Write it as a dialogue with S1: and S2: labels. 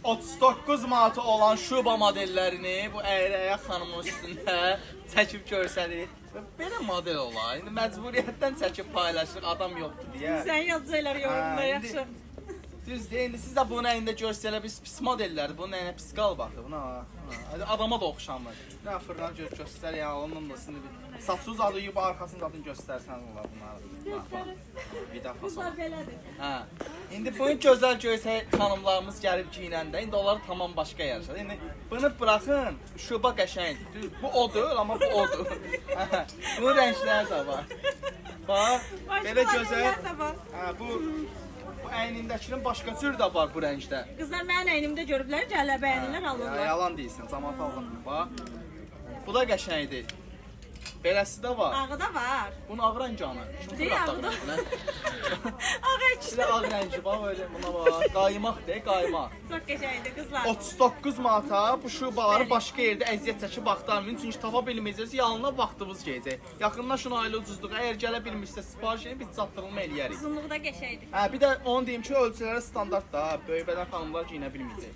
S1: 39 manatı olan şuba modellərini bu Əyrəyə xanımın üstündə çəkib görsədik. Belə model olar. İndi məcburiyyətdən çəkib paylaşırıq, adam yoxdur deyə.
S2: Sən yazıcılar yorumda yaxşı.
S1: Düzdür, indi siz də bunun əyində görsələ pis modellərdir. Bunun əyinə pis qalıb axı. Buna adama da oxşamır. Nə fırlan göstər ya, onun da sınır. Saçsız adı yuyub arxasını zadını göstərsən olar bunları. Bir dəfə
S2: Bunlar
S1: sonra.
S2: belədir.
S1: Hə. İndi bunu gözəl görsək xanımlarımız gəlib giyinəndə, indi onları tamam başqa yaşadı. İndi bunu buraxın, şuba qəşəngdir. Bu odur, amma bu odur. Bunun rəngləri də var. Bax, belə gözəl. Hə, bu əynindəkinin başqa cür də var bu rəngdə.
S2: Qızlar mənim əynimdə görüblər, gələ bəyənirlər, alırlar.
S1: Yalan deyilsin, cəmaət alınmır. Bax. Bu da qəşəngdir. Beləsi də var.
S2: Ağı da var.
S1: Bunun ağ rəngi anı.
S2: Deyil, ağı da. Ağı
S1: Bir
S2: ikisi.
S1: də ağ rəngi bax öyle buna bax. Qaymaq de, qaymaq.
S2: Çox qəşəngdir qızlar.
S1: 39 manata bu şubaları başqa yerdə əziyyət çəkib axtarmayın. Çünki tapa bilməyəcəksiniz, yalnız vaxtımız gələcək. Yaxınlaşın ailə ucuzluğu. Əgər gələ bilmirsə sifariş edin, biz çatdırılma eləyərik.
S2: Uzunluğu da qəşəngdir.
S1: Hə, bir də onu deyim ki, ölçüləri standart da, böyük bədən xanımlar geyinə bilməyəcək.